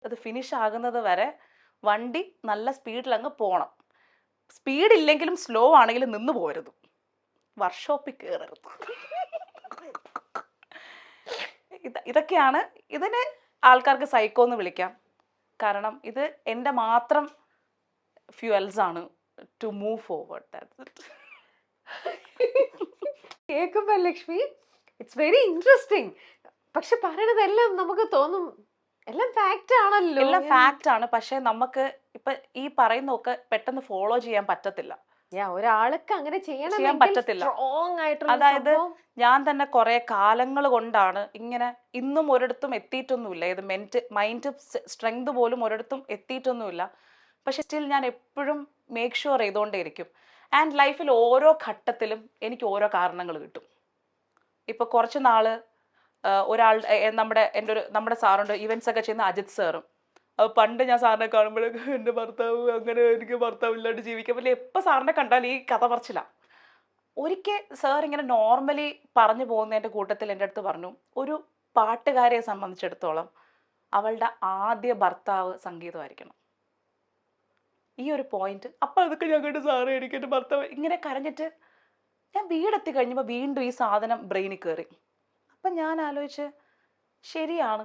അത് ഫിനിഷ് ആകുന്നത് വരെ വണ്ടി നല്ല സ്പീഡിൽ അങ്ങ് പോകണം. സ്പീഡ് ഇല്ലെങ്കിലും സ്ലോ ആണെങ്കിലും നിന്ന് പോരുത്, വർക്ക്ഷോപ്പിൽ കയറരുത്. ഇതൊക്കെയാണ്. ഇതിന് ആൾക്കാർക്ക് സൈക്കോ എന്ന് വിളിക്കാം. കാരണം ഇത് എൻ്റെ മാത്രം ഫ്യൂവൽസ് ആണ് ടു മൂവ് ഫോർവേഡ്. കേൾക്കുമ്പോ ലക്ഷ്മി ഇറ്റ്സ് വെരി ഇൻട്രസ്റ്റിംഗ്. പക്ഷെ പറയണതെല്ലാം നമുക്ക് തോന്നും എല്ലാം ഫാക്റ്റ് ആണല്ലോ. എല്ലാം ഫാക്റ്റ് ആണ്. പക്ഷെ നമുക്ക് ഇപ്പൊ ഈ പറയുന്നതൊക്കെ പെട്ടെന്ന് ഫോളോ ചെയ്യാൻ പറ്റത്തില്ല. ഒരാൾക്ക് അങ്ങനെ ചെയ്യാൻ പറ്റത്തില്ല. അതായത് ഞാൻ തന്നെ കുറെ കാലങ്ങൾ കൊണ്ടാണ് ഇങ്ങനെ, ഇന്നും ഒരിടത്തും എത്തിയിട്ടൊന്നുമില്ല. ഇത് മൈൻഡ് സ്ട്രെങ്ത് പോലും ഒരിടത്തും എത്തിയിട്ടൊന്നുമില്ല. പക്ഷെ സ്റ്റിൽ ഞാൻ എപ്പോഴും മേക്ക് ഷുവർ ചെയ്തുകൊണ്ടേയിരിക്കും. ആൻഡ് ലൈഫിൽ ഓരോ ഘട്ടത്തിലും എനിക്ക് ഓരോ കാരണങ്ങൾ കിട്ടും. ഇപ്പൊ കുറച്ച് നാള് ഒരാൾ നമ്മുടെ സാറുണ്ട്, ഇവന്റ്സ് ഒക്കെ ചെയ്യുന്ന അജിത് സാറും. പണ്ട് ഞാൻ സാറിനെ കാണുമ്പോഴേക്കും എൻ്റെ ഭർത്താവ് അങ്ങനെ, എനിക്ക് ഭർത്താവില്ലാണ്ട് ജീവിക്കാൻ പറ്റില്ല. എപ്പോൾ സാറിനെ കണ്ടാൽ ഈ കഥ പറച്ചില്ല. ഒരിക്കൽ സാർ ഇങ്ങനെ നോർമലി പറഞ്ഞു പോകുന്നതിൻ്റെ കൂട്ടത്തിൽ എൻ്റെ അടുത്ത് പറഞ്ഞു, ഒരു പാട്ടുകാരിയെ സംബന്ധിച്ചിടത്തോളം അവളുടെ ആദ്യ ഭർത്താവ് സംഗീതമായിരിക്കണം. ഈ ഒരു പോയിന്റ്. അപ്പം അതൊക്കെ ഞാൻ കേട്ട്, സാറേ എനിക്ക് എൻ്റെ ഭർത്താവ് ഇങ്ങനെ കരഞ്ഞിട്ട് ഞാൻ വീടെത്തി കഴിഞ്ഞപ്പോൾ വീണ്ടും ഈ സാധനം ബ്രെയിനിൽ കയറി. അപ്പം ഞാൻ ആലോചിച്ച്, ശരിയാണ്.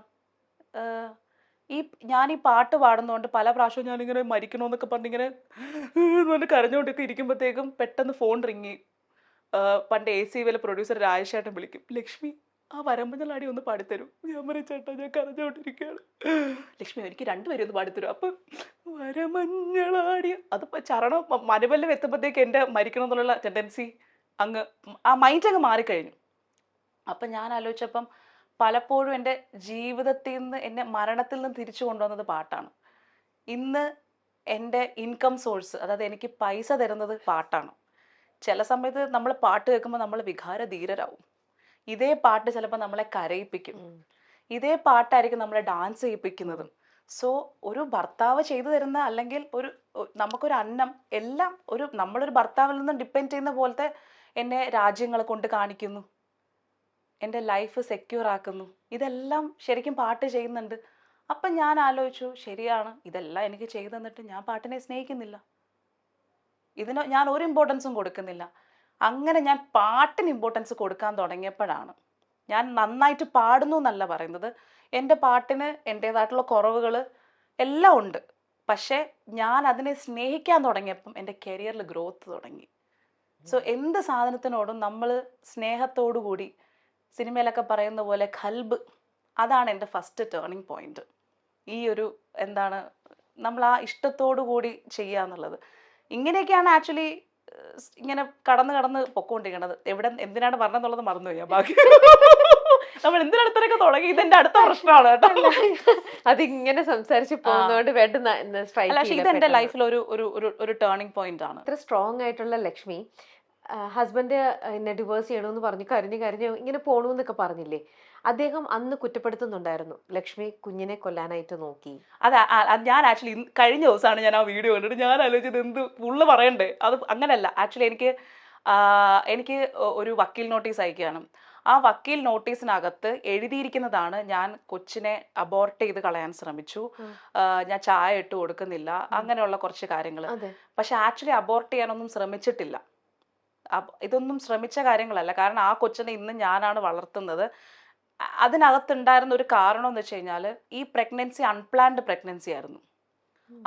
ഞാൻ ഈ പാട്ട് പാടുന്നതുകൊണ്ട് പല പ്രാവശ്യവും ഞാനിങ്ങനെ മരിക്കണമെന്നൊക്കെ പറഞ്ഞിങ്ങനെ കരഞ്ഞുകൊണ്ടൊക്കെ ഇരിക്കുമ്പോഴത്തേക്കും പെട്ടെന്ന് ഫോൺ റിങ്ങി. പണ്ട് AC പ്രൊഡ്യൂസർ രാജേഷേട്ടൻ വിളിക്കും, ലക്ഷ്മി ആ വരമ്പഞ്ഞലാടി ഒന്ന് പാടിത്തരും. ഞാൻ പറയും, ചേട്ടാ ഞാൻ കരഞ്ഞുകൊണ്ടിരിക്കുകയാണ്. ലക്ഷ്മി എനിക്ക് രണ്ടുപേരും ഒന്ന് പാടിത്തരും. അപ്പം വരമഞ്ഞളാടി അതിപ്പോൾ ചരണം മനുവല്ലം എത്തുമ്പോഴത്തേക്ക് എൻ്റെ മരിക്കണം എന്നുള്ള ടെൻഡൻസി അങ്ങ്, ആ മൈൻഡ് അങ്ങ് മാറിക്കഴിഞ്ഞു. അപ്പം ഞാൻ ആലോചിച്ചപ്പം പലപ്പോഴും എൻ്റെ ജീവിതത്തിൽ നിന്ന്, എന്നെ മരണത്തിൽ നിന്ന് തിരിച്ചു കൊണ്ടുവന്നത് പാട്ടാണ്. ഇന്ന് എൻ്റെ ഇൻകം സോഴ്സ്, അതായത് എനിക്ക് പൈസ തരുന്നത് പാട്ടാണ്. ചില സമയത്ത് നമ്മൾ പാട്ട് കേൾക്കുമ്പോൾ നമ്മൾ വികാരധീരരാകും. ഇതേ പാട്ട് ചിലപ്പോൾ നമ്മളെ കരയിപ്പിക്കും. ഇതേ പാട്ടായിരിക്കും നമ്മളെ ഡാൻസ് ചെയ്യിപ്പിക്കുന്നതും. സോ ഒരു ഭർത്താവ് ചെയ്തു തരുന്ന, അല്ലെങ്കിൽ നമുക്കൊരു അന്നം എല്ലാം നമ്മളൊരു ഭർത്താവിൽ നിന്ന് ഡിപ്പെൻഡ് ചെയ്യുന്ന പോലത്തെ എന്നെ രാജ്യങ്ങൾ കൊണ്ട് കാണിക്കുന്നു, എൻ്റെ ലൈഫ് സെക്യൂർ ആക്കുന്നു. ഇതെല്ലാം ശരിക്കും പാട്ട് ചെയ്യുന്നുണ്ട്. അപ്പം ഞാൻ ആലോചിച്ചു, ശരിയാണ്, ഇതെല്ലാം എനിക്ക് ചെയ്തു തന്നിട്ട് ഞാൻ പാട്ടിനെ സ്നേഹിക്കുന്നില്ല, ഇതിന് ഞാൻ ഒരു ഇമ്പോർട്ടൻസും കൊടുക്കുന്നില്ല. അങ്ങനെ ഞാൻ പാട്ടിന് ഇമ്പോർട്ടൻസ് കൊടുക്കാൻ തുടങ്ങിയപ്പോഴാണ്, ഞാൻ നന്നായിട്ട് പാടുന്നു എന്നല്ല പറയുന്നത്, എൻ്റെ പാട്ടിന് എൻ്റേതായിട്ടുള്ള കുറവുകൾ എല്ലാം ഉണ്ട്. പക്ഷേ ഞാൻ അതിനെ സ്നേഹിക്കാൻ തുടങ്ങിയപ്പം എൻ്റെ കരിയറിൽ ഗ്രോത്ത് തുടങ്ങി. സോ എന്ത് സാധനത്തിനോടും നമ്മൾ സ്നേഹത്തോടു കൂടി, സിനിമയിലൊക്കെ പറയുന്ന പോലെ ഖൽബ്, അതാണ് എൻ്റെ ഫസ്റ്റ് ടേണിംഗ് പോയിന്റ്. ഈ ഒരു എന്താണ്, നമ്മൾ ആ ഇഷ്ടത്തോടു കൂടി ചെയ്യുക എന്നുള്ളത്. ഇങ്ങനെയൊക്കെയാണ് ആക്ച്വലി ഇങ്ങനെ കടന്ന് പൊക്കോണ്ടിരിക്കണത്. എന്തിനാണ് പറഞ്ഞെന്നുള്ളത് മറന്നുപോയി ഞാൻ. ബാക്കി നമ്മൾ എന്തിനാണ് ഇത്രയൊക്കെ തുടങ്ങി, ഇതെന്റെ അടുത്ത പ്രശ്നമാണ് കേട്ടോ. അതിങ്ങനെ സംസാരിച്ച് പോകുന്നതുകൊണ്ട് ഇതെന്റെ ലൈഫിൽ ഒരു ടേണിംഗ് പോയിന്റ് ആണ്. ഇത്ര സ്ട്രോങ് ആയിട്ടുള്ള ലക്ഷ്മി ഹസ്ബൻഡ് എന്നെ ഡിവോഴ്സ് ചെയ്യണമെന്ന് പറഞ്ഞ് കരഞ്ഞ് ഇങ്ങനെ പോണെന്നൊക്കെ പറഞ്ഞില്ലേ, അദ്ദേഹം അന്ന് കുറ്റപ്പെടുത്തുന്നുണ്ടായിരുന്നു, ലക്ഷ്മി കുഞ്ഞിനെ കൊല്ലാനായിട്ട് നോക്കി. അതെ, ഞാൻ ആക്ച്വലി കഴിഞ്ഞ ദിവസമാണ് ഞാൻ ആ വീഡിയോ കണ്ടിട്ട് ഞാൻ ആലോചിച്ചത് എന്ത് ഫുള്ള് പറയണ്ടേ. അത് അങ്ങനെയല്ല. ആക്ച്വലി എനിക്ക് ഒരു വക്കീൽ നോട്ടീസ് അയക്കുകയാണ്. ആ വക്കീൽ നോട്ടീസിനകത്ത് എഴുതിയിരിക്കുന്നതാണ്, ഞാൻ കൊച്ചിനെ അബോർട്ട് ചെയ്ത് കളയാൻ ശ്രമിച്ചു, ഞാൻ ചായ ഇട്ട് കൊടുക്കുന്നില്ല, അങ്ങനെയുള്ള കുറച്ച് കാര്യങ്ങൾ. പക്ഷെ ആക്ച്വലി അബോർട്ട് ചെയ്യാനൊന്നും ശ്രമിച്ചിട്ടില്ല. ഇതൊന്നും ശ്രമിച്ച കാര്യങ്ങളല്ല. കാരണം ആ കൊച്ചിനെ ഇന്ന് ഞാനാണ് വളർത്തുന്നത്. അതിനകത്തുണ്ടായിരുന്ന ഒരു കാരണം എന്ന് വെച്ച് കഴിഞ്ഞാൽ, ഈ പ്രഗ്നൻസി അൺപ്ലാൻഡ് പ്രഗ്നൻസി ആയിരുന്നു.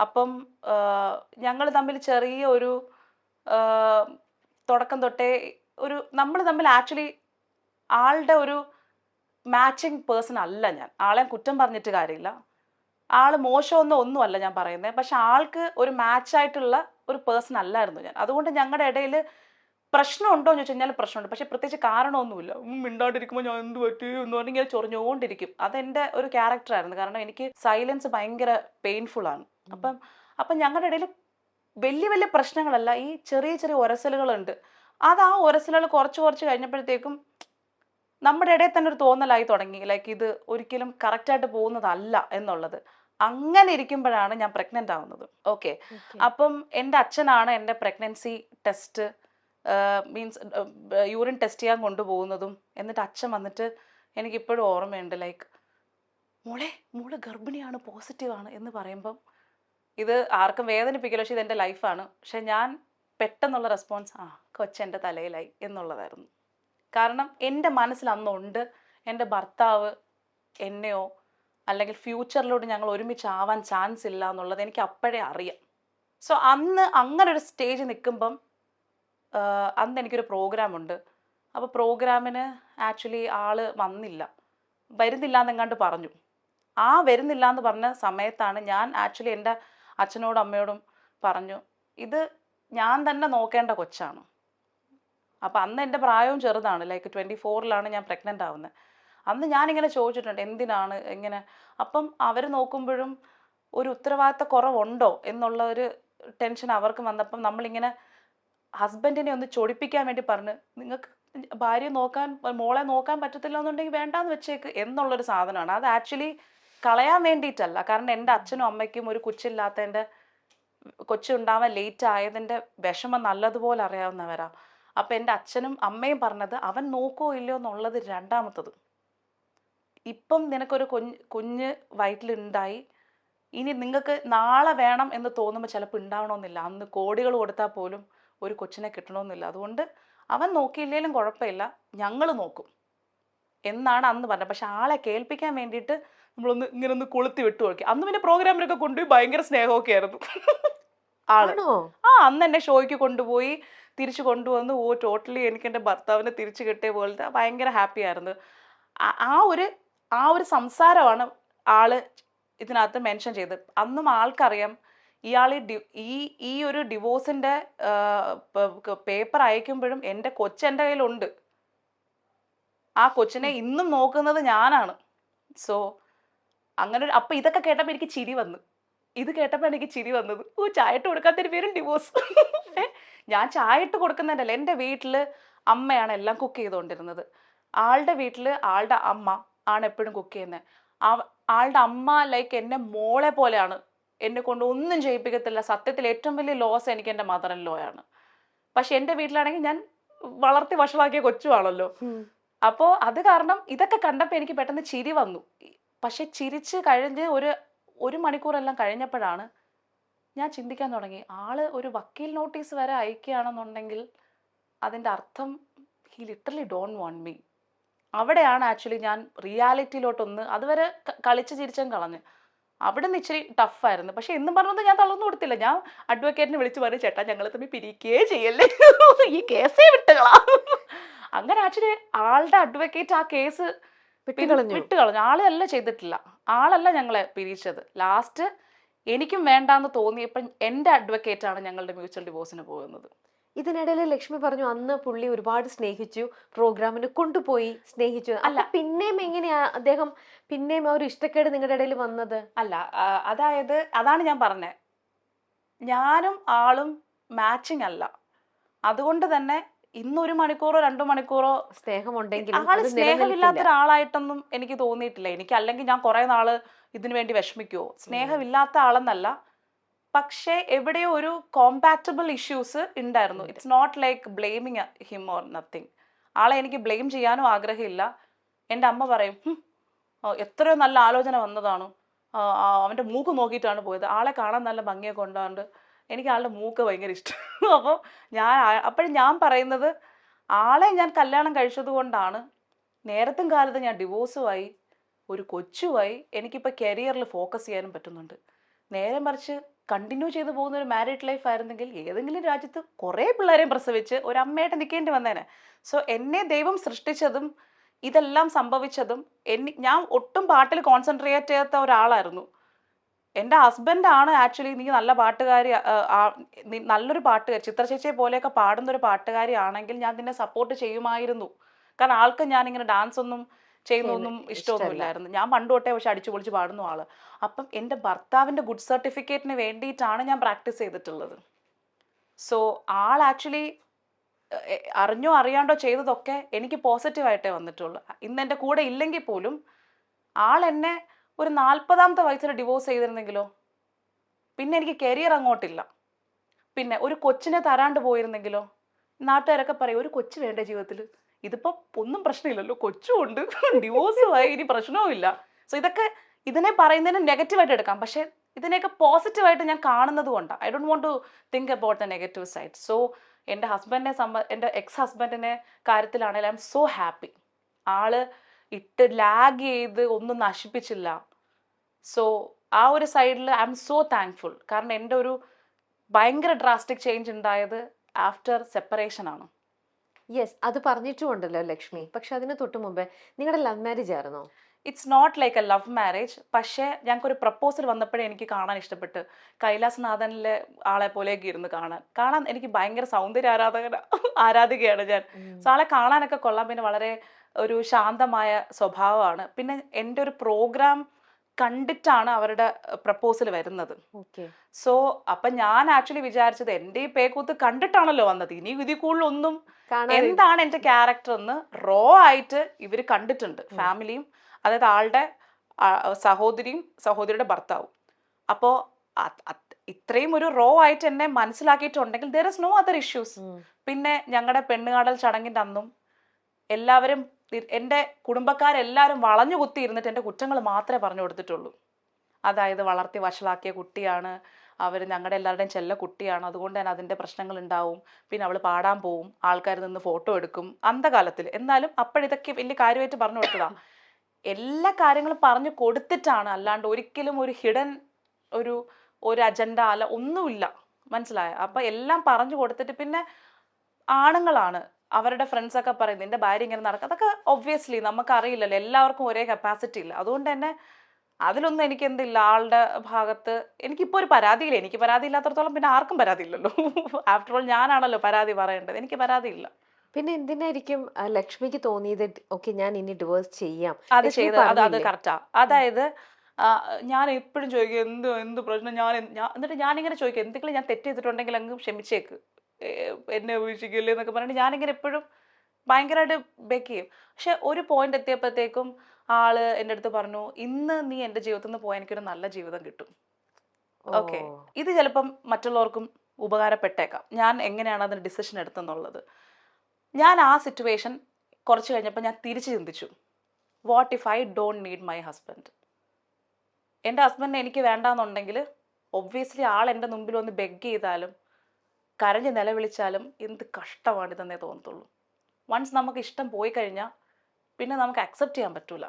അപ്പം ഞങ്ങൾ തമ്മിൽ ചെറിയ ഒരു തുടക്കം തൊട്ടേ നമ്മൾ തമ്മിൽ ആക്ച്വലി ആളുടെ ഒരു മാച്ചിങ് പേഴ്സൺ അല്ല ഞാൻ. ആളെ കുറ്റം പറഞ്ഞിട്ട് കാര്യമില്ല, ആള് ഒന്നുമല്ല ഞാൻ പറയുന്നത്. പക്ഷെ ആൾക്ക് ഒരു മാച്ചായിട്ടുള്ള ഒരു പേഴ്സൺ അല്ലായിരുന്നു ഞാൻ. അതുകൊണ്ട് ഞങ്ങളുടെ ഇടയിൽ പ്രശ്നമുണ്ടോ എന്ന് ചോദിച്ചു കഴിഞ്ഞാൽ പ്രശ്നമുണ്ട്. പക്ഷെ പ്രത്യേകിച്ച് കാരണമൊന്നുമില്ല. മിണ്ടാണ്ടിരിക്കുമ്പോൾ ഞാൻ എന്ത് പറ്റി എന്ന് പറഞ്ഞ് ഇങ്ങനെ ചൊറിഞ്ഞുകൊണ്ടിരിക്കും. അതെൻ്റെ ഒരു ക്യാരക്ടറായിരുന്നു. കാരണം എനിക്ക് സൈലൻസ് ഭയങ്കര പെയിൻഫുൾ ആണ്. അപ്പം ഞങ്ങളുടെ ഇടയിൽ വലിയ വലിയ പ്രശ്നങ്ങളല്ല, ഈ ചെറിയ ചെറിയ ഉരസലുകളുണ്ട്. അത് ആ ഉരസലുകൾ കുറച്ച് കഴിഞ്ഞപ്പോഴത്തേക്കും നമ്മുടെ ഇടയിൽ തന്നെ ഒരു തോന്നലായി തുടങ്ങി, ലൈക്ക് ഇത് ഒരിക്കലും കറക്റ്റായിട്ട് പോകുന്നതല്ല എന്നുള്ളത്. അങ്ങനെ ഇരിക്കുമ്പോഴാണ് ഞാൻ പ്രഗ്നൻ്റ് ആവുന്നത്. ഓക്കെ, അപ്പം എൻ്റെ അച്ഛനാണ് എൻ്റെ pregnancy test means urine test ചെയ്യാൻ കൊണ്ടുപോകുന്നതും. എന്നിട്ട് അച്ഛൻ വന്നിട്ട്, എനിക്കിപ്പോഴും ഓർമ്മയുണ്ട്, ലൈക്ക് മോളെ മോള് ഗർഭിണിയാണ്, പോസിറ്റീവാണ് എന്ന് പറയുമ്പം ഇത് ആർക്കും വേദനിപ്പിക്കില്ല, പക്ഷെ ഇതെൻ്റെ ലൈഫാണ്. പക്ഷെ ഞാൻ പെട്ടെന്നുള്ള റെസ്പോൺസ് കൊച്ചെൻ്റെ തലയിലായി എന്നുള്ളതായിരുന്നു. കാരണം എൻ്റെ മനസ്സിൽ അന്നുണ്ട് എൻ്റെ ഭർത്താവ് എന്നെയോ അല്ലെങ്കിൽ ഫ്യൂച്ചറിലോട്ട് ഞങ്ങൾ ഒരുമിച്ചാവാൻ ചാൻസ് ഇല്ല എന്നുള്ളത് എനിക്ക് അപ്പോഴേ അറിയാം. സോ അന്ന് അങ്ങനെ ഒരു സ്റ്റേജ് നിൽക്കുമ്പം അന്ന് എനിക്കൊരു പ്രോഗ്രാമുണ്ട്. അപ്പോൾ പ്രോഗ്രാമിന് ആക്ച്വലി ആൾ വരുന്നില്ല എന്നെങ്ങാണ്ട് പറഞ്ഞു. വരുന്നില്ല എന്ന് പറഞ്ഞ സമയത്താണ് ഞാൻ ആക്ച്വലി എൻ്റെ അച്ഛനോടും അമ്മയോടും പറഞ്ഞു, ഇത് ഞാൻ തന്നെ നോക്കേണ്ട കൊച്ചാണ്. അപ്പം അന്ന് എൻ്റെ പ്രായവും ചെറുതാണ്, ലൈക്ക് 24 ഞാൻ പ്രഗ്നൻ്റ് ആവുന്നത്. അന്ന് ഞാനിങ്ങനെ ചോദിച്ചിട്ടുണ്ട് എന്തിനാണ് ഇങ്ങനെ. അപ്പം അവർ നോക്കുമ്പോഴും ഒരു ഉത്തരവാദിത്ത കുറവുണ്ടോ എന്നുള്ള ഒരു ടെൻഷൻ അവർക്ക് വന്നപ്പം നമ്മളിങ്ങനെ ഹസ്ബൻഡിനെ ഒന്ന് ചൊടിപ്പിക്കാൻ വേണ്ടി പറഞ്ഞ്, നിങ്ങൾക്ക് ഭാര്യയെ നോക്കാൻ മോളെ നോക്കാൻ പറ്റത്തില്ല എന്നുണ്ടെങ്കിൽ വേണ്ടാന്ന് വെച്ചേക്ക് എന്നുള്ളൊരു സാധനമാണ്. അത് ആക്ച്വലി കളയാൻ വേണ്ടിയിട്ടല്ല, കാരണം എൻ്റെ അച്ഛനും അമ്മയ്ക്കും ഒരു കൊച്ചുണ്ടാവാൻ ലേറ്റ് ആയതിൻ്റെ വിഷമം നല്ലതുപോലെ അറിയാവുന്നവരാ. അപ്പം എൻ്റെ അച്ഛനും അമ്മയും പറഞ്ഞത് അവൻ നോക്കുമോ ഇല്ലയോ എന്നുള്ളത് രണ്ടാമത്തത്. ഇപ്പം നിനക്കൊരു കുഞ്ഞ് വയറ്റിലുണ്ടായി, ഇനി നിങ്ങൾക്ക് നാളെ വേണം എന്ന് തോന്നുമ്പോൾ ചിലപ്പോൾ ഉണ്ടാവണമെന്നില്ല. അന്ന് കോടികൾ കൊടുത്താൽ പോലും ഒരു കൊച്ചിനെ കിട്ടണമെന്നില്ല. അതുകൊണ്ട് അവൻ നോക്കിയില്ലെങ്കിലും കുഴപ്പമില്ല, ഞങ്ങൾ നോക്കും എന്നാണ് അന്ന് പറഞ്ഞത്. പക്ഷെ ആളെ കേൾപ്പിക്കാൻ വേണ്ടിയിട്ട് ഇങ്ങനെ ഒന്ന് കൊളുത്തി വിട്ടു നോക്കി. അന്ന് പിന്നെ പ്രോഗ്രാമിലൊക്കെ കൊണ്ടുപോയി ഭയങ്കര സ്നേഹമൊക്കെ ആയിരുന്നു ആള്. അന്ന് എന്നെ ഷോയ്ക്ക് കൊണ്ടുപോയി തിരിച്ചു കൊണ്ടുവന്ന് ടോട്ടലി എനിക്ക് എൻ്റെ ഭർത്താവിനെ തിരിച്ചു കിട്ടിയ പോലത്തെ ഭയങ്കര ഹാപ്പി ആയിരുന്നു. ആ ഒരു സംസാരമാണ് ആള് ഇതിനകത്ത് മെൻഷൻ ചെയ്തത്. അന്നും ആൾക്കറിയാം ഇയാൾ ഈ ഒരു ഡിവോഴ്സിൻ്റെ പേപ്പർ അയക്കുമ്പോഴും എൻ്റെ കൊച്ചെൻ്റെ കയ്യിലുണ്ട്. ആ കൊച്ചിനെ ഇന്നും നോക്കുന്നത് ഞാനാണ്. സോ അങ്ങനെ അപ്പം ഇതൊക്കെ കേട്ടപ്പോൾ എനിക്ക് ചിരി വന്നു. ഇത് കേട്ടപ്പോൾ എനിക്ക് ചിരി വന്നത്, ചായ ഇട്ട് കൊടുക്കാത്തൊരു പേരും ഡിവോഴ്സ്. ഞാൻ ചായ ഇട്ട് കൊടുക്കുന്നതല്ല, എൻ്റെ വീട്ടിൽ അമ്മയാണ് എല്ലാം കുക്ക് ചെയ്തുകൊണ്ടിരുന്നത്. ആളുടെ വീട്ടിൽ ആളുടെ അമ്മ ആണ് എപ്പോഴും കുക്ക് ചെയ്യുന്നത്. ആളുടെ അമ്മ ലൈക്ക് എന്നെ മോളെ പോലെയാണ്, എന്നെ കൊണ്ട് ഒന്നും ചെയ്യിപ്പിക്കത്തില്ല. സത്യത്തിൽ ഏറ്റവും വലിയ ലോസ് എനിക്ക് എൻ്റെ മദർ ഇൻ ലോ ആണ്. പക്ഷെ എൻ്റെ വീട്ടിലാണെങ്കിൽ ഞാൻ വളർത്തി വഷളാക്കിയ കൊച്ചുവാണല്ലോ. അപ്പോൾ അത് കാരണം ഇതൊക്കെ കണ്ടപ്പോൾ എനിക്ക് പെട്ടെന്ന് ചിരി വന്നു. പക്ഷെ ചിരിച്ച് കഴിഞ്ഞ് ഒരു മണിക്കൂറെല്ലാം കഴിഞ്ഞപ്പോഴാണ് ഞാൻ ചിന്തിക്കാൻ തുടങ്ങി, ആള് ഒരു വക്കീൽ നോട്ടീസ് വരെ അയക്കുകയാണെന്നുണ്ടെങ്കിൽ അതിൻ്റെ അർത്ഥം he literally don't want me. അവിടെയാണ് ആക്ച്വലി ഞാൻ റിയാലിറ്റിയിലോട്ടൊന്ന്, അതുവരെ കളിച്ച് ചിരിച്ചും കളഞ്ഞ്. അവിടെ നിന്ന് ഇച്ചിരി ടഫായിരുന്നു. പക്ഷെ എന്നും പറഞ്ഞത് ഞാൻ തളർന്നു കൊടുത്തില്ല. ഞാൻ അഡ്വക്കേറ്റിനെ വിളിച്ച് പറഞ്ഞു, ചേട്ടാ ഞങ്ങൾ തമ്മിൽ പിരിക്കുകയേ ചെയ്യല്ലേ, ഈ കേസേ വിട്ടുകളാ. അങ്ങനെ ആക്ച്വലി ആളുടെ അഡ്വക്കേറ്റ് ആ കേസ് വിട്ടുകളഞ്ഞു. ആളല്ല ചെയ്തിട്ടില്ല, ആളല്ല ഞങ്ങളെ പിരിച്ചത്. ലാസ്റ്റ് എനിക്കും വേണ്ടാന്ന് തോന്നിയപ്പോൾ എൻ്റെ അഡ്വക്കേറ്റാണ് ഞങ്ങളുടെ മ്യൂച്വൽ ഡിവോഴ്സിന് പോകുന്നത്. ഇതിനിടയിൽ ലക്ഷ്മി പറഞ്ഞു അന്ന് പുള്ളി ഒരുപാട് സ്നേഹിച്ചു, പ്രോഗ്രാമിന് കൊണ്ടുപോയി സ്നേഹിച്ചു. അല്ല പിന്നെയും എങ്ങനെയാ അദ്ദേഹം പിന്നെയും ആ ഒരു ഇഷ്ടക്കേട് നിങ്ങളുടെ ഇടയിൽ വന്നത്? അല്ല അതായത് അതാണ് ഞാൻ പറഞ്ഞത്, ഞാനും ആളും മാച്ചിങ് അല്ല. അതുകൊണ്ട് തന്നെ ഇന്ന് 1 മണിക്കൂറോ 2 മണിക്കൂറോ സ്നേഹമുണ്ടെങ്കിൽ ആള് സ്നേഹമില്ലാത്ത ഒരാളായിട്ടൊന്നും എനിക്ക് തോന്നിയിട്ടില്ല. എനിക്ക് അല്ലെങ്കിൽ ഞാൻ കുറെ നാള് ഇതിനു വേണ്ടി വിഷമിക്കുവോ, സ്നേഹമില്ലാത്ത ആളെന്നല്ല. പക്ഷേ എവിടെയോ ഒരു കോമ്പാറ്റബിൾ ഇഷ്യൂസ് ഉണ്ടായിരുന്നു. It's not like blaming him or nothing. ആളെ എനിക്ക് ബ്ലെയിം ചെയ്യാനും ആഗ്രഹമില്ല. എൻ്റെ അമ്മ പറയും, എത്രയോ നല്ല ആലോചന വന്നതാണ്, അവൻ്റെ മൂക്ക് നോക്കിയിട്ടാണ് പോയത്, ആളെ കാണാൻ നല്ല ഭംഗിയൊക്കെ ഉണ്ടാണ്ട് എനിക്ക് ആളുടെ മൂക്ക് ഭയങ്കര ഇഷ്ടം. അപ്പോൾ അപ്പോഴും ഞാൻ പറയുന്നത്, ആളെ ഞാൻ കല്യാണം കഴിച്ചത് കൊണ്ടാണ് നേരത്തും കാലത്ത് ഞാൻ ഡിവോഴ്സുമായി ഒരു കൊച്ചുമായി എനിക്കിപ്പോൾ കരിയറിൽ ഫോക്കസ് ചെയ്യാനും പറ്റുന്നുണ്ട്. നേരെ മറിച്ച് കണ്ടിന്യൂ ചെയ്തു പോകുന്ന ഒരു മാരീഡ് ലൈഫ് ആയിരുന്നെങ്കിൽ ഏതെങ്കിലും രാജ്യത്ത് കുറേ പിള്ളേരെയും പ്രസവിച്ച് ഒരമ്മയായിട്ട് നിൽക്കേണ്ടി വന്നേനെ. സോ എന്നെ ദൈവം സൃഷ്ടിച്ചതും ഇതെല്ലാം സംഭവിച്ചതും ഞാൻ ഒട്ടും പാട്ടിൽ കോൺസെൻട്രേറ്റ് ചെയ്യാത്ത ഒരാളായിരുന്നു. എൻ്റെ ഹസ്ബൻഡാണ് ആക്ച്വലി നീ നല്ല പാട്ടുകാരി, നല്ലൊരു പാട്ടുകാരി, ചിത്രചേച്ചിയെ പോലെയൊക്കെ പാടുന്നൊരു പാട്ടുകാരി ആണെങ്കിൽ ഞാൻ നിന്നെ സപ്പോർട്ട് ചെയ്യുമായിരുന്നു. കാരണം ആൾക്ക് ഞാനിങ്ങനെ ഡാൻസ് ഒന്നും ചെയ്യുന്നൊന്നും ഇഷ്ടമൊന്നുമില്ലായിരുന്നു. ഞാൻ പണ്ട് തൊട്ടേ പക്ഷെ അടിച്ചു പൊളിച്ച് പാടുന്ന ആള്. അപ്പം എൻ്റെ ഭർത്താവിൻ്റെ ഗുഡ് സർട്ടിഫിക്കറ്റിന് വേണ്ടിയിട്ടാണ് ഞാൻ പ്രാക്ടീസ് ചെയ്തിട്ടുള്ളത്. സോ ആൾ ആക്ച്വലി അറിഞ്ഞോ അറിയാണ്ടോ ചെയ്തതൊക്കെ എനിക്ക് പോസിറ്റീവായിട്ടേ വന്നിട്ടുള്ളൂ. ഇന്ന് എൻ്റെ കൂടെ ഇല്ലെങ്കിൽ പോലും ആൾ എന്നെ ഒരു 40ാമത്തെ വയസ്സിൽ ഡിവോഴ്സ് ചെയ്തിരുന്നെങ്കിലോ, പിന്നെ എനിക്ക് കരിയർ അങ്ങോട്ടില്ല. പിന്നെ ഒരു കൊച്ചിനെ തരാണ്ട് പോയിരുന്നെങ്കിലോ, നാട്ടുകാരൊക്കെ പറയും ഒരു കൊച്ചു വേണ്ട ജീവിതത്തിൽ. ഇതിപ്പോൾ ഒന്നും പ്രശ്നമില്ലല്ലോ, കൊച്ചുമുണ്ട്, ഡിവോഴ്സുമായി, ഇനി പ്രശ്നവും ഇല്ല. സോ ഇതിനെ പറയുന്നതിന് നെഗറ്റീവായിട്ട് എടുക്കാം, പക്ഷേ ഇതിനെയൊക്കെ പോസിറ്റീവായിട്ട് ഞാൻ കാണുന്നത് കൊണ്ടാണ്. I don't want to think about the negative side. So എൻ്റെ എക്സ് ഹസ്ബൻഡിനെ കാര്യത്തിലാണെങ്കിൽ ഐ എം സോ ഹാപ്പി. ആള് ഇട്ട് ലാഗ് ചെയ്ത് ഒന്നും നശിപ്പിച്ചില്ല. സോ ആ ഒരു സൈഡിൽ ഐ എം സോ താങ്ക്ഫുൾ. കാരണം എൻ്റെ ഒരു ഭയങ്കര ഡ്രാസ്റ്റിക് ചേഞ്ച് ഉണ്ടായത് ആഫ്റ്റർ സെപ്പറേഷൻ ആണ്. യെസ്, അത് പറഞ്ഞിട്ടുമുണ്ടല്ലോ ലക്ഷ്മി. പക്ഷെ അതിന് തൊട്ട് മുമ്പേ നിങ്ങളുടെ ലവ് മാരേജ് ആയിരുന്നോ? It's not like a love marriage. പക്ഷേ ഞങ്ങൾക്കൊരു പ്രപ്പോസൽ വന്നപ്പോഴേ എനിക്ക് കാണാൻ ഇഷ്ടപ്പെട്ട്. കൈലാസനാഥനിലെ ആളെ പോലെയൊക്കെ ഇരുന്ന് കാണാൻ എനിക്ക് ഭയങ്കര സൗന്ദര്യ ആരാധികയാണ് ഞാൻ. സോ ആളെ കാണാനൊക്കെ കൊള്ളാം. പിന്നെ വളരെ ഒരു ശാന്തമായ സ്വഭാവമാണ്. പിന്നെ എൻ്റെ ഒരു പ്രോഗ്രാം കണ്ടിട്ടാണ് അവരുടെ പ്രപ്പോസൽ വരുന്നത്. ഓക്കെ. സോ അപ്പം ഞാൻ ആക്ച്വലി വിചാരിച്ചത് എൻ്റെ ഈ പേക്കൂത്ത് കണ്ടിട്ടാണല്ലോ വന്നത്, ഇനി ഇതിൽ കൂടുതലൊന്നും എന്താണ് എൻ്റെ ക്യാരക്ടർ എന്ന് റോ ആയിട്ട് ഇവർ കണ്ടിട്ടുണ്ട്. ഫാമിലിയും, അതായത് ആളുടെ സഹോദരിയുടെ ഭർത്താവും. അപ്പോൾ ഇത്രയും ഒരു റോ ആയിട്ട് എന്നെ മനസ്സിലാക്കിയിട്ടുണ്ടെങ്കിൽ there is no other issues. പിന്നെ ഞങ്ങളുടെ പെണ്ണുകാടൽ ചടങ്ങിൻ്റെ അന്നും എല്ലാവരും, എൻ്റെ കുടുംബക്കാരെല്ലാവരും വളഞ്ഞു കുത്തി ഇരുന്നിട്ട് എൻ്റെ കുറ്റങ്ങൾ മാത്രമേ പറഞ്ഞു കൊടുത്തിട്ടുള്ളൂ. അതായത് വളർത്തി വഷളാക്കിയ കുട്ടിയാണ് അവർ, ഞങ്ങളുടെ എല്ലാവരുടെയും ചെല്ല കുട്ടിയാണ്, അതുകൊണ്ട് തന്നെ അതിൻ്റെ പ്രശ്നങ്ങൾ ഉണ്ടാവും. പിന്നെ അവൾ പാടാൻ പോവും, ആൾക്കാർ നിന്ന് ഫോട്ടോ എടുക്കും അന്ധകാലത്തിൽ. എന്നാലും അപ്പോഴിതൊക്കെ വലിയ കാര്യമായിട്ട് പറഞ്ഞു കൊടുത്തതാണ്. എല്ലാ കാര്യങ്ങളും പറഞ്ഞു കൊടുത്തിട്ടാണ്, അല്ലാണ്ട് ഒരിക്കലും ഒരു ഹിഡൻ ഒരു അജണ്ട അല്ല, ഒന്നുമില്ല. മനസ്സിലായോ? അപ്പം എല്ലാം പറഞ്ഞു കൊടുത്തിട്ട് പിന്നെ ആണുങ്ങളാണ് അവരുടെ ഫ്രണ്ട്സൊക്കെ പറയും നിന്റെ ഭാര്യ ഇങ്ങനെ നടക്കുക. അതൊക്കെ ഒബ്വിയസ്ലി നമുക്കറിയില്ലല്ലോ, എല്ലാവർക്കും ഒരേ കപ്പാസിറ്റി ഇല്ല. അതുകൊണ്ട് തന്നെ അതിലൊന്നും എനിക്ക് എന്തില്ല ആളുടെ ഭാഗത്ത്. എനിക്കിപ്പോൾ ഒരു പരാതിയില്ല. എനിക്ക് പരാതി ഇല്ലാത്തടത്തോളം പിന്നെ ആർക്കും പരാതിയില്ലല്ലോ. ആഫ്റ്റർ ഓൾ ഞാനാണല്ലോ പരാതി പറയേണ്ടത്. എനിക്ക് പരാതിയില്ല. പിന്നെ എന്തിനായിരിക്കും ലക്ഷ്മിക്ക് തോന്നിയത് ഓക്കെ ഞാൻ ഇനി ഡിവോഴ്സ് ചെയ്യാം? അത് ചെയ്ത് അത് കറക്റ്റാ. അതായത് ഞാൻ എപ്പോഴും ചോദിക്കും എന്ത് പ്രശ്നം, എന്നിട്ട് ഞാനിങ്ങനെ ചോദിക്കും എന്തെങ്കിലും ഞാൻ തെറ്റ് ചെയ്തിട്ടുണ്ടെങ്കിൽ അങ്ങ് ക്ഷമിച്ചേക്ക്, എന്നെ വീക്ഷിക്കില്ലേ എന്നൊക്കെ പറഞ്ഞിട്ട് ഞാനിങ്ങനെ എപ്പോഴും ഭയങ്കരമായിട്ട് ബെക്ക് ചെയ്യും. പക്ഷെ ഒരു പോയിന്റ് എത്തിയപ്പോഴത്തേക്കും ആള് എൻ്റെ അടുത്ത് പറഞ്ഞു, ഇന്ന് നീ എൻ്റെ ജീവിതത്തിൽ നിന്ന് പോയാൽ എനിക്കൊരു നല്ല ജീവിതം കിട്ടും. ഓക്കെ, ഇത് ചിലപ്പം മറ്റുള്ളവർക്കും ഉപകാരപ്പെട്ടേക്കാം, ഞാൻ എങ്ങനെയാണ് അതിന് ഡിസിഷൻ എടുത്തെന്നുള്ളത്. ഞാൻ ആ സിറ്റുവേഷൻ കുറച്ച് കഴിഞ്ഞപ്പോൾ ഞാൻ തിരിച്ച് ചിന്തിച്ചു, what if I don't need my husband? എൻ്റെ ഹസ്ബൻഡിനെ എനിക്ക് വേണ്ടാന്നുണ്ടെങ്കിൽ ഒബ്വിയസ്ലി ആൾ എൻ്റെ മുമ്പിൽ ഒന്ന് ബെഗ് ചെയ്താലും കരഞ്ഞ് നിലവിളിച്ചാലും എന്ത് കഷ്ടമാണിതെന്നേ തോന്നത്തുള്ളൂ. വൺസ് നമുക്ക് ഇഷ്ടം പോയി കഴിഞ്ഞാൽ പിന്നെ നമുക്ക് അക്സെപ്റ്റ് ചെയ്യാൻ പറ്റൂല.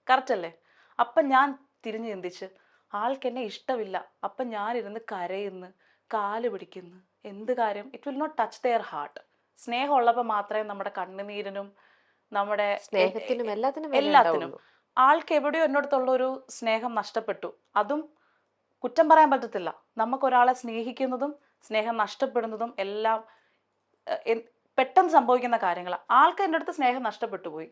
കറക്റ്റ് അല്ലേ? അപ്പം ഞാൻ തിരിഞ്ഞ് ചിന്തിച്ച് ആൾക്ക് എന്നെ ഇഷ്ടമില്ല, അപ്പം ഞാനിരുന്ന് കരയുന്നു, കാല് പിടിക്കുന്നു, എന്ത് കാര്യം? It will not touch their heart. സ്നേഹമുള്ളപ്പോൾ മാത്രമേ നമ്മുടെ കണ്ണുനീരിനും നമ്മുടെ സ്നേഹത്തിനും എല്ലാത്തിനും. ആൾക്ക് എവിടെയോ എന്നോടത്തുള്ളൊരു സ്നേഹം നഷ്ടപ്പെട്ടു. അതും കുറ്റം പറയാൻ പറ്റത്തില്ല. നമുക്കൊരാളെ സ്നേഹിക്കുന്നതും സ്നേഹം നഷ്ടപ്പെടുന്നതും എല്ലാം പെട്ടെന്ന് സംഭവിക്കുന്ന കാര്യങ്ങൾ. ആൾക്ക് എൻ്റെ അടുത്ത് സ്നേഹം നഷ്ടപ്പെട്ടു പോയി.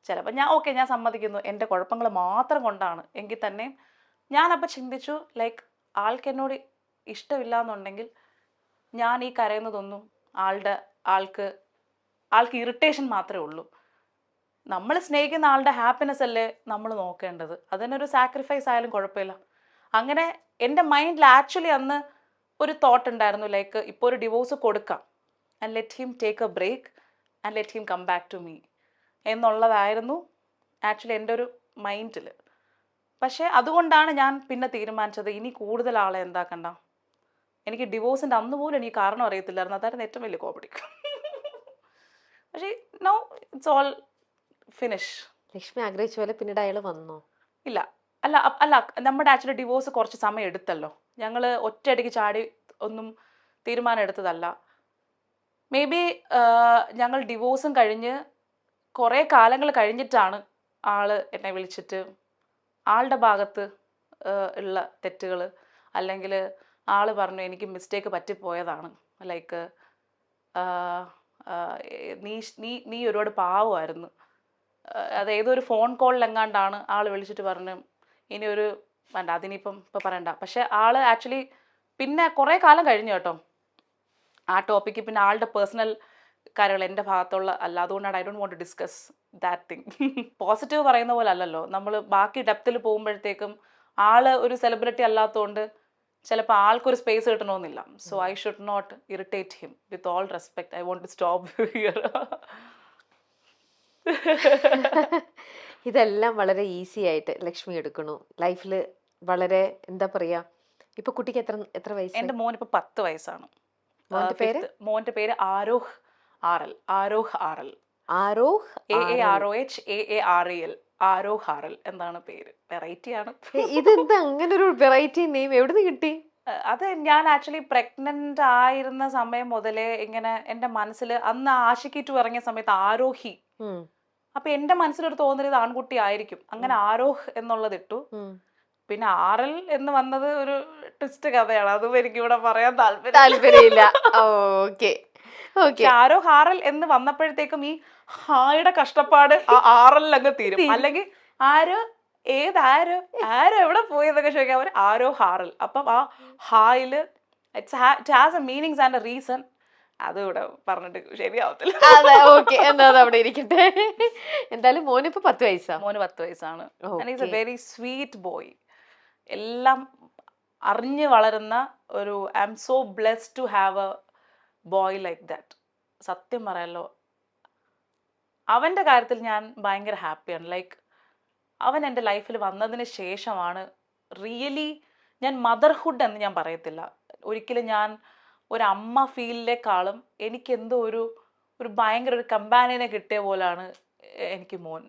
ചിലപ്പോൾ ഞാൻ സമ്മതിക്കുന്നു എൻ്റെ കുഴപ്പങ്ങൾ മാത്രം കൊണ്ടാണ് എങ്കിൽ തന്നെയും ഞാനപ്പോൾ ചിന്തിച്ചു, ലൈക്ക് ആൾക്ക് എന്നോട് ഇഷ്ടമില്ല എന്നുണ്ടെങ്കിൽ ഞാൻ ഈ കരയുന്നതൊന്നും ആൾക്ക് ഇറിറ്റേഷൻ മാത്രമേ ഉള്ളൂ. നമ്മൾ സ്നേഹിക്കുന്ന ആളുടെ ഹാപ്പിനെസ് അല്ലേ നമ്മൾ നോക്കേണ്ടത്. അതിനൊരു സാക്രിഫൈസ് ആയാലും കുഴപ്പമില്ല. അങ്ങനെ എൻ്റെ മൈൻഡിൽ ആക്ച്വലി അന്ന് ഒരു തോട്ട് ഉണ്ടായിരുന്നു, ലൈക്ക് ഇപ്പോൾ ഒരു ഡിവോഴ്സ് കൊടുക്കാം and let him take a break and let him come back to me എന്നുള്ളതായിരുന്നു ആക്ച്വലി എൻ്റെ ഒരു മൈൻഡിൽ. പക്ഷേ അതുകൊണ്ടാണ് ഞാൻ പിന്നെ തീരുമാനിച്ചത് ഇനി കൂടുതൽ ആളെ എന്താക്കണ്ട. എനിക്ക് ഡിവോഴ്സിൻ്റെ അന്ന് പോലും എനിക്ക് കാരണം അറിയത്തില്ലായിരുന്നു. അതായിരുന്നു ഏറ്റവും വലിയ കോമഡി. പക്ഷേ now it's all finish. Lakshmi ആഗ്രഹിച്ച പോലെ പിന്നീട് അയാൾ വന്നോ? ഇല്ല, അല്ല നമ്മുടെ ആക്ച്വലി ഡിവോഴ്സ് കുറച്ച് സമയം എടുത്തല്ലോ. ഞങ്ങൾ ഒറ്റയടിക്ക് ചാടി ഒന്നും തീരുമാനം എടുത്തതല്ല. മേ ബി ഞങ്ങൾ ഡിവോഴ്സും കഴിഞ്ഞ് കുറേ കാലങ്ങൾ കഴിഞ്ഞിട്ടാണ് ആള് എന്നെ വിളിച്ചിട്ട് ആളുടെ ഭാഗത്ത് ഉള്ള തെറ്റുകൾ, അല്ലെങ്കിൽ ആള് പറഞ്ഞു എനിക്ക് മിസ്റ്റേക്ക് പറ്റിപ്പോയതാണ്, ലൈക്ക് നീ ഒരുപാട് പാവമായിരുന്നു. അത് ഏതൊരു ഫോൺ കോളിലെങ്ങാണ്ടാണ് ആൾ വിളിച്ചിട്ട് പറഞ്ഞു ഇനി ഒരു വേണ്ട, അതിനിപ്പം പറയണ്ട. പക്ഷെ ആള് ആക്ച്വലി പിന്നെ കുറേ കാലം കഴിഞ്ഞു കേട്ടോ ആ ടോപ്പിക്ക്. പിന്നെ ആളുടെ പേഴ്സണൽ കാര്യങ്ങൾ എൻ്റെ ഭാഗത്തുള്ള അല്ല, അതുകൊണ്ടാണ് I don't want to discuss that thing. Positive പറയുന്ന പോലെ അല്ലല്ലോ, നമ്മൾ ബാക്കി ഡെപ്തിൽ പോകുമ്പോഴത്തേക്കും ആള് ഒരു സെലിബ്രിറ്റി അല്ലാത്തതുകൊണ്ട് ചിലപ്പോൾ ആൾക്കൊരു സ്പേസ് കിട്ടണമെന്നില്ല. So I should not irritate him. With all respect I want to stop here. ഇതെല്ലാം വളരെ ഈസി ആയിട്ട് ലക്ഷ്മി എടുക്കണു ലൈഫിൽ. വളരെ എന്താ പറയാ, ഇപ്പൊ കുട്ടിക്ക് എത്ര എത്ര വയസ്സായി? എൻ്റെ മോൻ ഇപ്പോൾ 10 വയസ്സാണ്. മോന്റെ പേര്? ഫിഫ്ത്ത്. മോൻ്റെ പേര് ആരോഹ് ആറൽ. ആരോഹ് ആറൽ. ആരോഹ് ആരൽ. AAROHAAREL. ആരോഹ് ആറൽ എന്താണ് പേര്. വെറൈറ്റി ആണ്. ഇതെന്താ അങ്ങനെ ഒരു വെറൈറ്റി നെയിം, എവിടുന്ന് കിട്ടി? അത് ഞാൻ ആക്ച്വലി പ്രഗ്നന്റ് ആയിരുന്ന സമയം മുതലേ ഇങ്ങനെ എൻ്റെ മനസ്സിൽ, അന്ന് ആഷിക്കി 2 ഇറങ്ങിയ സമയത്ത് ആരോഹി, ഉം, അപ്പൊ എൻ്റെ മനസ്സിലൊരു തോന്നൽ ഇത് ആൺകുട്ടി ആയിരിക്കും, അങ്ങനെ ആരോഹ് എന്നുള്ളത് ഇട്ടു. ഉം. പിന്നെ ആറൽ എന്ന് വന്നത് ഒരു ട്വിസ്റ്റ് കഥയാണ്, അതും എനിക്ക് ഇവിടെ പറയാൻ താല്പര്യം. താല്പര്യമില്ല. Okay okay. ആരോഹ് ആറൽ എന്ന് വന്നപ്പോഴത്തേക്കും ഈ ഹായുടെ കഷ്ടപ്പാട് ആ ആറലിൽ അങ്ങ് തീരും. അല്ലെങ്കിൽ ആരോ ഏതാരോ ആരോ എവിടെ പോയി എന്നൊക്കെ ചോദിക്കാൻ അവർ ആരോ ഹാറൽ. അപ്പം ആ ഹായില് it has a meanings and a reason. അത് ഇവിടെ പറഞ്ഞിട്ട് ശരിയാവത്തില്ല. അതെ, ഓക്കെ, എന്നാ അത് അവിടെ ഇരിക്കട്ടെ. എന്തായാലും മോനിപ്പോ 10 വയസ്സാ. മോന് 10 വയസ്സാണ്. And is a okay. Very sweet boy. എല്ലാം അറിഞ്ഞ് വളരുന്ന ഒരു, I'm so blessed to have a boy like that. സത്യം പറയാലോ, അവൻ്റെ കാര്യത്തിൽ ഞാൻ ഭയങ്കര ഹാപ്പിയാണ്. ലൈക്ക് അവൻ എൻ്റെ ലൈഫിൽ വന്നതിന് ശേഷമാണ് റിയലി ഞാൻ മദർഹുഡ് എന്ന് ഞാൻ പറയത്തില്ല ഒരിക്കലും. ഞാൻ ഒരു അമ്മ ഫീലിനേക്കാളും എനിക്ക് എന്തോ ഒരു ഭയങ്കര ഒരു കമ്പാനിയനെ കിട്ടിയ പോലാണ് എനിക്ക് മോൻ.